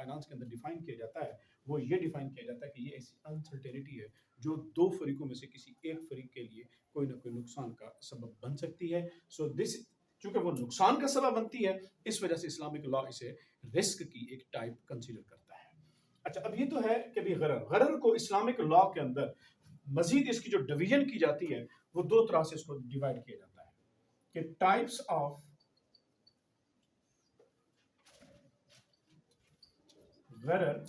Finance के अंदर define किया जाता है वो ये डिफाइन किया जाता है कि ये ऐसी अनसर्टेनिटी है जो दो फरीकों में से किसी एक फरीक के लिए कोई ना कोई नुकसान का सबब बन सकती है। सो दिस चूंकि वो नुकसान का सबब बनती है, इस वजह से इस्लामिक लॉ इसे रिस्क की एक टाइप कंसीडर करता है। अच्छा, अब ये तो है कि भी गरर को इस्लामिक लॉ के अंदर मजीद इसकी जो डिवीजन की जाती है वो दो तरह से इसको डिवाइड किया जाता है कि टाइप्स ऑफ गरर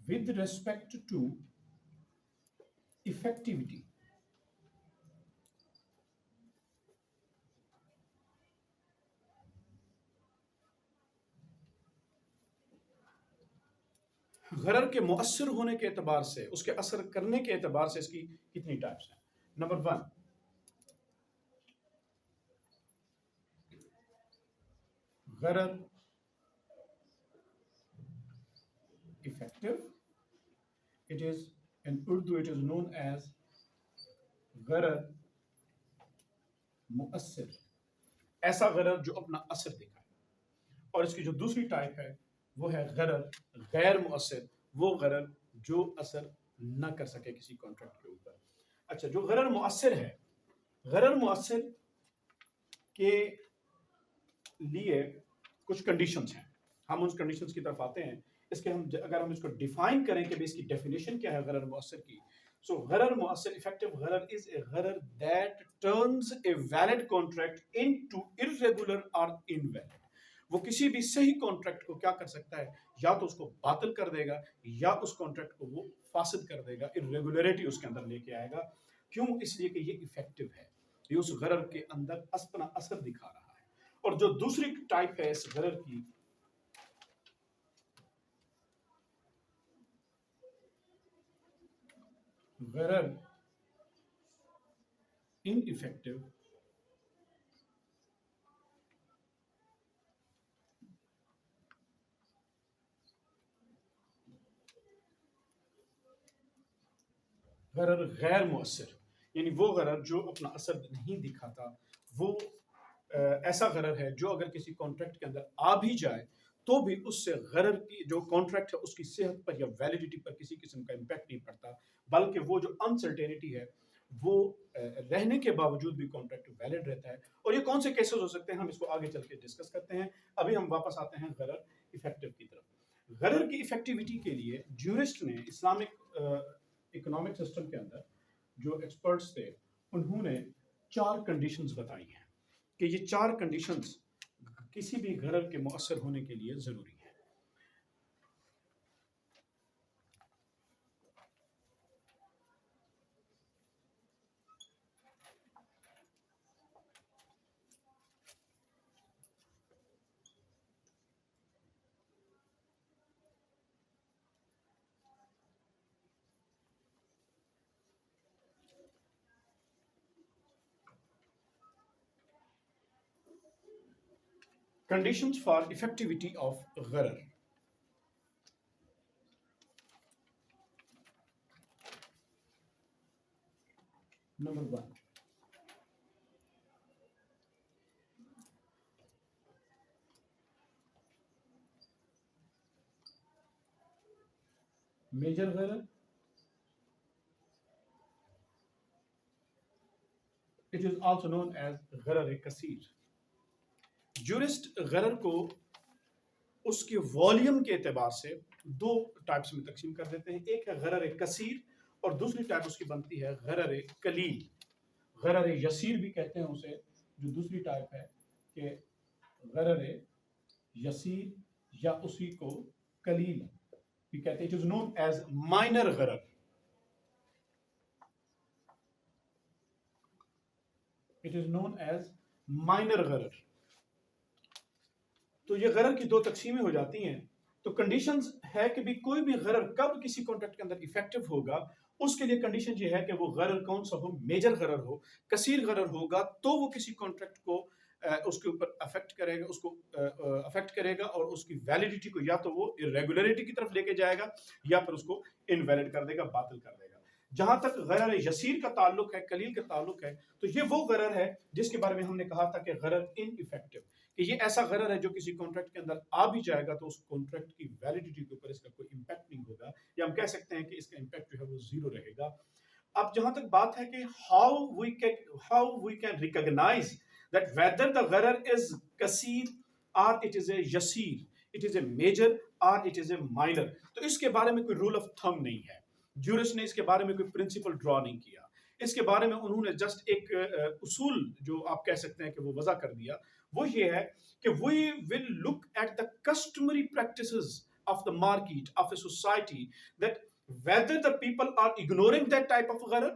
with respect to effectivity। गरर के मुअस्सर होने के एतबार से, उसके असर करने के एतबार से इसकी कितनी टाइप्स हैं? नंबर 1, गरर effective, it is in Urdu it is known as गरर मुअस्सिर, ऐसा गरर जो अपना असर दिखाए। और इसकी जो दूसरी टाइप है वो है गरर गैर मुअस्सिर, वो गरर जो असर न कर सके किसी कॉन्ट्रैक्ट के ऊपर। अच्छा, जो गरर मुअस्सिर है, गरर मुअस्सिर के लिए कुछ कंडीशंस हैं, हम उस कंडीशंस की तरफ आते हैं। इसके हम अगर हम इसको डिफाइन करें कि इसकी डेफिनेशन क्या है गरर मुअस्सिर की, सो गरर मुअस्सिर इफेक्टिव गरर इज ए गरर that turns a valid contract into irregular और इनवैलिड। वो किसी भी सही कॉन्ट्रैक्ट को क्या कर सकता है, या तो उसको बातिल कर देगा या उस कॉन्ट्रैक्ट को वो फासिद कर देगा, इर्रेगुलरिटी उसके अंदर लेके आएगा। क्यों? इसलिए कि ये इफेक्टिव है, ये उस गरर के अंदर अपना असर दिखा रहा है। और जो दूसरी टाइप है इस गरर की, गरर इनइफेक्टिव, गरर गैर मुअस्सिर, यानी वो गरर जो अपना असर नहीं दिखाता, वो ऐसा गरर है जो अगर किसी कॉन्ट्रैक्ट के अंदर आ भी जाए तो भी उससे गरर की जो कॉन्ट्रैक्ट है उसकी सेहत पर या वैलिडिटी पर किसी किस्म का इम्पैक्ट नहीं पड़ता, बल्कि वो जो अनसर्टेनिटी है वो रहने के बावजूद भी कॉन्ट्रैक्ट वैलिड रहता है। और ये कौन से केसेस हो सकते हैं, हम इसको आगे चल के डिस्कस करते हैं। अभी हम वापस आते हैं गरर इफेक्टिव की तरफ। गरर की इफेक्टिविटी के लिए ज्यूरिस्ट ने इस्लामिक इकोनॉमिक सिस्टम के अंदर जो एक्सपर्ट्स थे उन्होंने 4 कंडीशंस बताई हैं कि ये 4 कंडीशंस किसी भी गरर के मुअस्सर होने के लिए जरूरी है। Conditions for effectivity of gharar. Number 1, major gharar, it is also known as gharar kasir। Jurist गरर को उसके वॉल्यूम के एतबार से 2 टाइप्स में तकसीम कर देते हैं। एक है गरर कसीर और दूसरी टाइप उसकी बनती है गरर कलील। गरर यसीर भी कहते हैं उसे, जो दूसरी टाइप है कि गरर यसीर या उसी को कलील भी कहते हैं। It is known as minor गरर। It is known as minor गरर। तो ये गरर की 2 तकसीमें हो जाती हैं। तो कंडीशंस है कि भी कोई भी गरर कब किसी कॉन्ट्रैक्ट के अंदर इफेक्टिव होगा, उसके लिए कंडीशन ये है कि वो गरर कौन सा हो, मेजर गरर हो, कसीर गरर होगा तो वो किसी कॉन्ट्रैक्ट को उसके ऊपर अफेक्ट करेगा, उसको अफेक्ट करेगा और उसकी वैलिडिटी को या तो वो इरेगुलरिटी की तरफ लेके जाएगा या फिर उसको इनवैलिड कर देगा, बातिल कर देगा। जहां तक गरर यसीर का ताल्लुक है, कलील का ताल्लुक है, तो ये वो गरर है जिसके बारे में हमने कहा था कि गरर इनइफेक्टिव, कि ये ऐसा गरर है जो किसी कॉन्ट्रैक्ट के अंदर आ भी जाएगा तो उस कॉन्ट्रैक्ट की वैलिडिटी के ऊपर इसका कोई इम्पैक्ट नहीं होगा, या हम कह सकते हैं कि इसका इम्पैक्ट जो है वो जीरो रहेगा। अब जहां तक बात है कि how we can recognise that whether the गरर इज कसीर और इट इज ए यसीर, इट इज ए मेजर और इट इज ए माइनर, तो इसके बारे में कोई रूल ऑफ थंब नहीं है। ज्यूरिस्ट ने इसके बारे में कोई प्रिंसिपल ड्रॉ नहीं किया। इसके बारे में उन्होंने जस्ट एक उसूल जो आप कह सकते हैं कि वो वजह कर दिया, वो ये है कि we will look at the customary practices of the market of a society, that whether the people are ignoring that type of gharar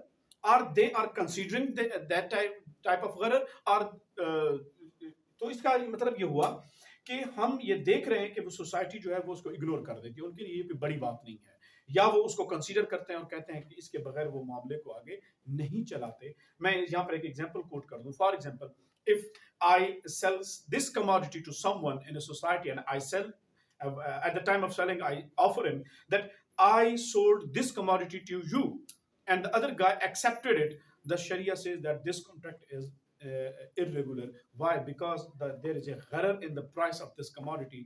or they are considering that type of gharar or तो इसका मतलब ये हुआ कि हम ये देख रहे हैं कि वो सोसाइटी जो है वो उसको इग्नोर कर देती है, उनके लिए ये कोई बड़ी बात नहीं है, या वो उसको कंसीडर करते हैं और कहते हैं कि इसके बगैर वो मामले को आगे नहीं चलाते। मैं यहाँ पर एक एग्जांपल कोट कर दूं। For example, if I sell this commodity to someone in a society and I sell at the time of selling I offer him that I sold this commodity to you, and the other guy accepted it, the Sharia says that this contract is irregular. Why? Because there is a gharar in the price of this commodity.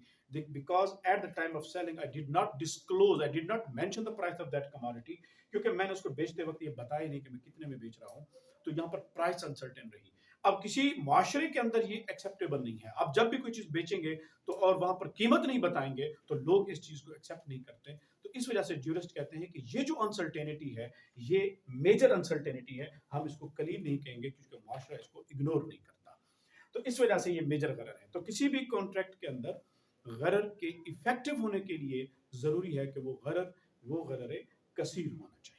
Because at the time of selling I did not disclose, I did not mention the price of that commodity, क्योंकि मैंने उसको बेचते वक्त ये बताया नहीं कि मैं कितने में बेच रहा हूँ, तो यहाँ पर प्राइस अनसर्टेन रही। अब किसी माशरे के अंदर ये एक्सेप्टेबल नहीं है। अब जब भी कोई चीज बेचेंगे तो और वहां पर कीमत नहीं बताएंगे तो लोग इस चीज को एक्सेप्ट नहीं करते। तो इस वजह से ज्यूरिस्ट कहते हैं कि ये जो अनसर्टेनिटी है ये मेजर अनसर्टेनिटी है, हम इसको कलील नहीं कहेंगे क्योंकि माशरा इसको इग्नोर नहीं करता। तो इस वजह से ये मेजर गरर है। तो किसी भी कॉन्ट्रैक्ट के अंदर गरर के इफेक्टिव होने के लिए जरूरी है कि वो गरर कसीर होना चाहिए।